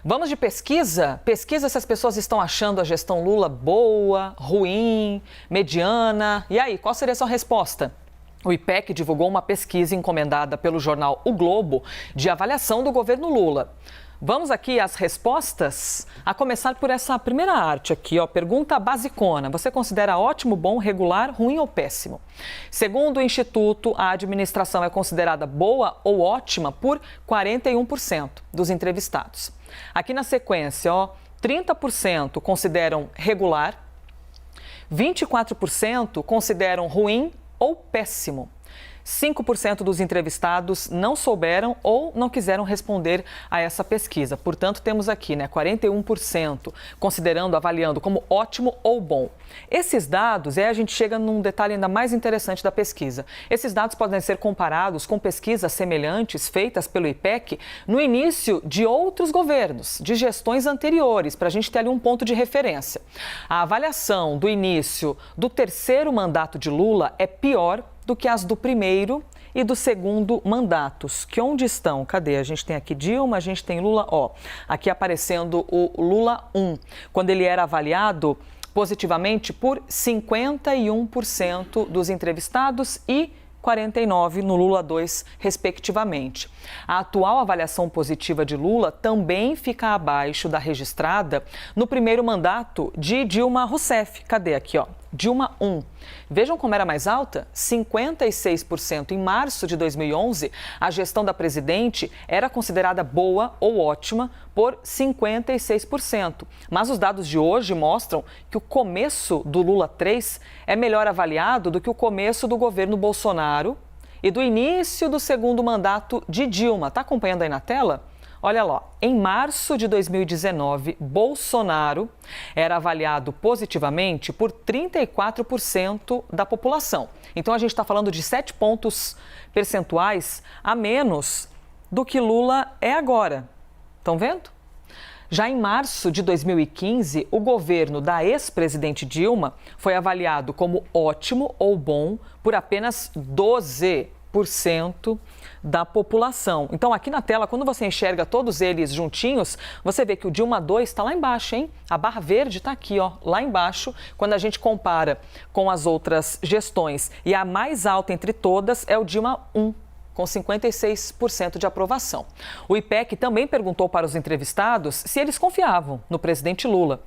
Vamos de pesquisa? Pesquisa se as pessoas estão achando a gestão Lula boa, ruim, mediana. E aí, qual seria a sua resposta? O IPEC divulgou uma pesquisa encomendada pelo jornal O Globo de avaliação do governo Lula. Vamos aqui às respostas, a começar por essa primeira arte aqui, ó, pergunta basicona. Você considera ótimo, bom, regular, ruim ou péssimo? Segundo o Instituto, a administração é considerada boa ou ótima por 41% dos entrevistados. Aqui na sequência, ó, 30% consideram regular, 24% consideram ruim ou péssimo. 5% dos entrevistados não souberam ou não quiseram responder a essa pesquisa. Portanto, temos aqui, 41% considerando, avaliando como ótimo ou bom. Esses dados, a gente chega num detalhe ainda mais interessante da pesquisa. Esses dados podem ser comparados com pesquisas semelhantes feitas pelo IPEC no início de outros governos, de gestões anteriores, para a gente ter ali um ponto de referência. A avaliação do início do terceiro mandato de Lula é pior do que as do primeiro e do segundo mandatos. Que onde estão? Cadê? A gente tem aqui Dilma, a gente tem Lula, ó. Aqui aparecendo o Lula 1, quando ele era avaliado positivamente por 51% dos entrevistados e 49% no Lula 2, respectivamente. A atual avaliação positiva de Lula também fica abaixo da registrada no primeiro mandato de Dilma Rousseff. Cadê aqui, ó? Dilma 1. Vejam como era mais alta? 56%. Em março de 2011, a gestão da presidente era considerada boa ou ótima por 56%. Mas os dados de hoje mostram que o começo do Lula 3 é melhor avaliado do que o começo do governo Bolsonaro e do início do segundo mandato de Dilma. Está acompanhando aí na tela? Olha lá, em março de 2019, Bolsonaro era avaliado positivamente por 34% da população. Então, a gente está falando de 7 pontos percentuais a menos do que Lula é agora. Estão vendo? Já em março de 2015, o governo da ex-presidente Dilma foi avaliado como ótimo ou bom por apenas 12% da população. Então, aqui na tela, quando você enxerga todos eles juntinhos, você vê que o Dilma 2 está lá embaixo, hein? A barra verde está aqui, ó, lá embaixo, quando a gente compara com as outras gestões. E a mais alta entre todas é o Dilma 1. Com 56% de aprovação. O IPEC também perguntou para os entrevistados se eles confiavam no presidente Lula.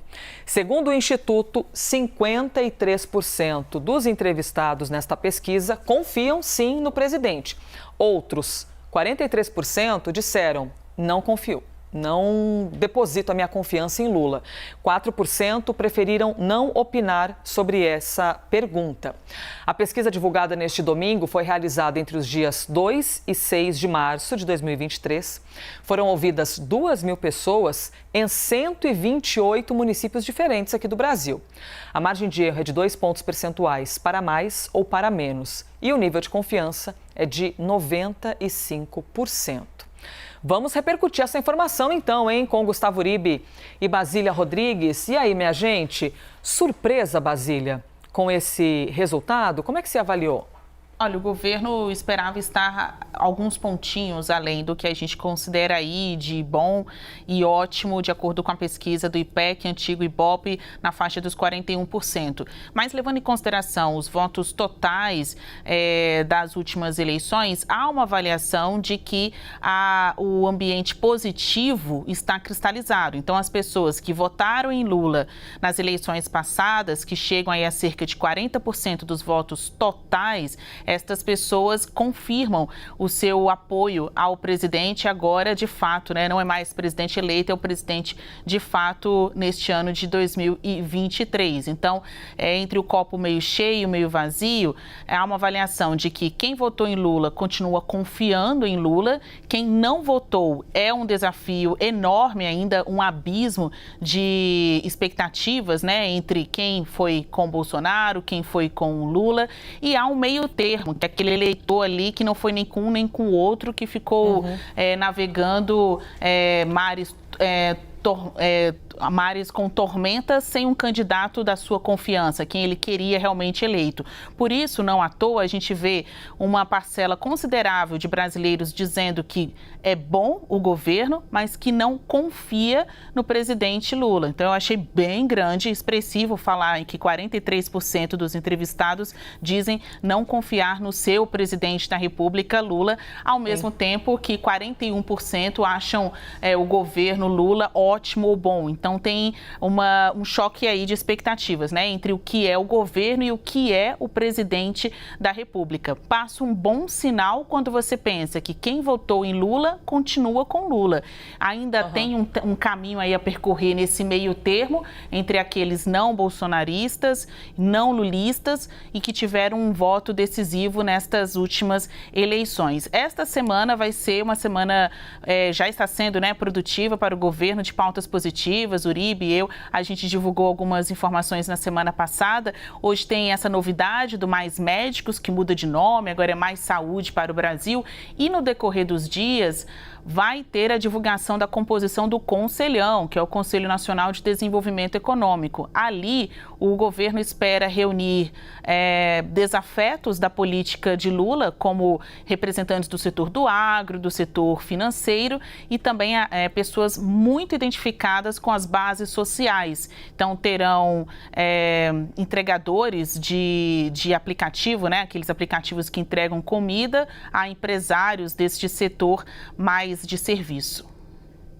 Segundo o Instituto, 53% dos entrevistados nesta pesquisa confiam sim no presidente. Outros 43% disseram não confio. Não deposito a minha confiança em Lula. 4% preferiram não opinar sobre essa pergunta. A pesquisa divulgada neste domingo foi realizada entre os dias 2 e 6 de março de 2023. Foram ouvidas 2.000 pessoas em 128 municípios diferentes aqui do Brasil. A margem de erro é de 2 pontos percentuais para mais ou para menos. E o nível de confiança é de 95%. Vamos repercutir essa informação então, hein, com Gustavo Uribe e Basília Rodrigues. E aí, minha gente, surpresa, Basília, com esse resultado? Como é que você avaliou? Olha, o governo esperava estar alguns pontinhos além do que a gente considera aí de bom e ótimo, de acordo com a pesquisa do IPEC, antigo Ibope, na faixa dos 41%. Mas levando em consideração os votos totais das últimas eleições, há uma avaliação de que o ambiente positivo está cristalizado. Então, as pessoas que votaram em Lula nas eleições passadas, que chegam aí a cerca de 40% dos votos totais, estas pessoas confirmam o seu apoio ao presidente agora, de fato, não é mais presidente eleito, é o presidente de fato neste ano de 2023. Então, entre o copo meio cheio e meio vazio, há uma avaliação de que quem votou em Lula continua confiando em Lula, quem não votou é um desafio enorme ainda, um abismo de expectativas, entre quem foi com Bolsonaro, quem foi com Lula, e há um meio termo, que é aquele eleitor ali que não foi nem com um nem com o outro, que ficou navegando mares mares com tormentas sem um candidato da sua confiança, quem ele queria realmente eleito. Por isso, não à toa, a gente vê uma parcela considerável de brasileiros dizendo que é bom o governo, mas que não confia no presidente Lula. Então, eu achei bem grande e expressivo falar em que 43% dos entrevistados dizem não confiar no seu presidente da República, Lula, ao mesmo tempo que 41% acham o governo Lula ótimo ou bom. Então, tem um choque aí de expectativas, né, entre o que é o governo e o que é o presidente da República. Passa um bom sinal quando você pensa que quem votou em Lula continua com Lula. Ainda tem um caminho aí a percorrer nesse meio termo entre aqueles não bolsonaristas, não lulistas e que tiveram um voto decisivo nestas últimas eleições. Esta semana vai ser uma semana, já está sendo, né, produtiva para o governo, de pautas positivas. Uribe e eu, a gente divulgou algumas informações na semana passada. Hoje tem essa novidade do Mais Médicos, que muda de nome, agora é Mais Saúde para o Brasil. E no decorrer dos dias, vai ter a divulgação da composição do Conselhão, que é o Conselho Nacional de Desenvolvimento Econômico. Ali, o governo espera reunir desafetos da política de Lula, como representantes do setor do agro, do setor financeiro e também pessoas muito identificadas com as bases sociais. Então, terão entregadores de aplicativo, né? Aqueles aplicativos que entregam comida a empresários deste setor mais de serviço.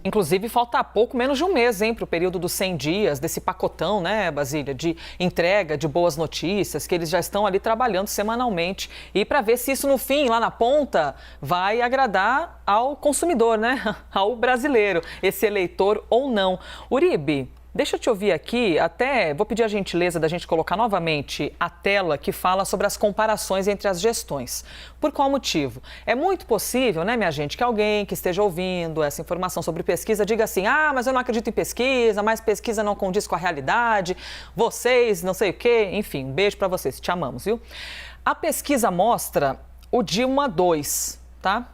Inclusive, falta pouco menos de um mês, para o período dos 100 dias, desse pacotão, né, Basília, de entrega de boas notícias, que eles já estão ali trabalhando semanalmente. E para ver se isso, no fim, lá na ponta, vai agradar ao consumidor, né, ao brasileiro, esse eleitor ou não. Uribe, deixa eu te ouvir aqui, até vou pedir a gentileza da gente colocar novamente a tela que fala sobre as comparações entre as gestões. Por qual motivo? É muito possível, né, minha gente, que alguém que esteja ouvindo essa informação sobre pesquisa diga assim: mas eu não acredito em pesquisa, mas pesquisa não condiz com a realidade, vocês, não sei o quê. Enfim, um beijo para vocês, te amamos, viu? A pesquisa mostra o Dilma 2, tá?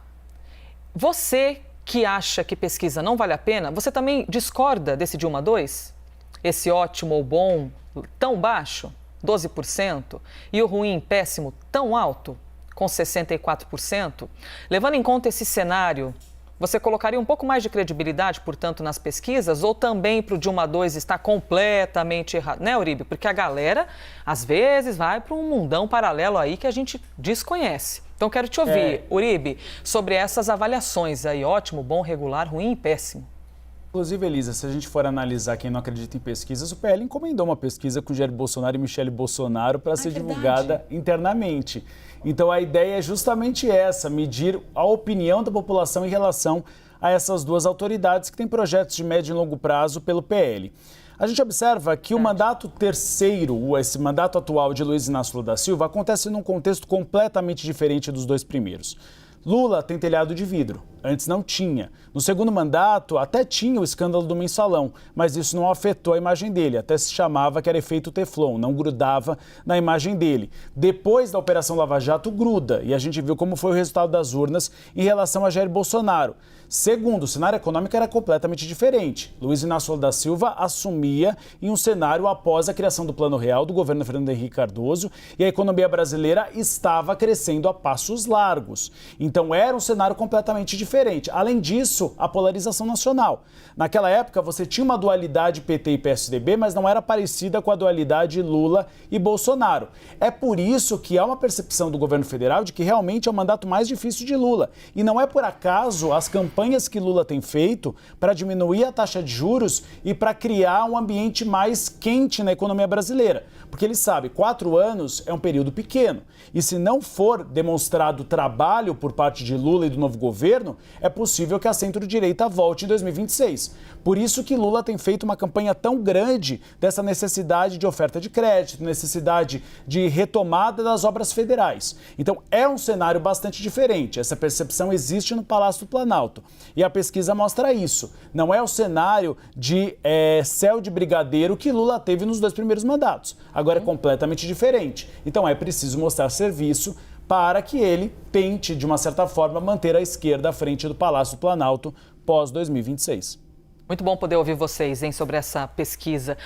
Você que acha que pesquisa não vale a pena, você também discorda desse Dilma 2? Esse ótimo ou bom tão baixo, 12%, e o ruim, péssimo, tão alto, com 64%? Levando em conta esse cenário, você colocaria um pouco mais de credibilidade, portanto, nas pesquisas, ou também para o Dilma 2 está completamente errado? Né, Uribe? Porque a galera, às vezes, vai para um mundão paralelo aí que a gente desconhece. Então, quero te ouvir, Uribe, sobre essas avaliações aí, ótimo, bom, regular, ruim e péssimo. Inclusive, Elisa, se a gente for analisar quem não acredita em pesquisas, o PL encomendou uma pesquisa com Jair Bolsonaro e Michele Bolsonaro para ser divulgada internamente. Então, a ideia é justamente essa, medir a opinião da população em relação a essas duas autoridades que têm projetos de médio e longo prazo pelo PL. A gente observa que o mandato terceiro, esse mandato atual de Luiz Inácio Lula da Silva, acontece num contexto completamente diferente dos dois primeiros. Lula tem telhado de vidro, antes não tinha. No segundo mandato, até tinha o escândalo do mensalão, mas isso não afetou a imagem dele, até se chamava que era efeito Teflon, não grudava na imagem dele. Depois da Operação Lava Jato, gruda, e a gente viu como foi o resultado das urnas em relação a Jair Bolsonaro. Segundo, o cenário econômico era completamente diferente. Luiz Inácio Lula da Silva assumia em um cenário após a criação do Plano Real do governo Fernando Henrique Cardoso e a economia brasileira estava crescendo a passos largos. Então era um cenário completamente diferente. Além disso, a polarização nacional. Naquela época você tinha uma dualidade PT e PSDB, mas não era parecida com a dualidade Lula e Bolsonaro. É por isso que há uma percepção do governo federal de que realmente é o mandato mais difícil de Lula. E não é por acaso as campanhas que Lula tem feito para diminuir a taxa de juros e para criar um ambiente mais quente na economia brasileira. Porque ele sabe, 4 anos é um período pequeno. E se não for demonstrado trabalho por parte de Lula e do novo governo, é possível que a centro-direita volte em 2026. Por isso que Lula tem feito uma campanha tão grande dessa necessidade de oferta de crédito, necessidade de retomada das obras federais. Então é um cenário bastante diferente. Essa percepção existe no Palácio do Planalto. E a pesquisa mostra isso. Não é o cenário de céu de brigadeiro que Lula teve nos 2 primeiros mandatos. Agora é completamente diferente. Então é preciso mostrar serviço para que ele tente, de uma certa forma, manter a esquerda à frente do Palácio do Planalto pós-2026. Muito bom poder ouvir vocês, hein, sobre essa pesquisa.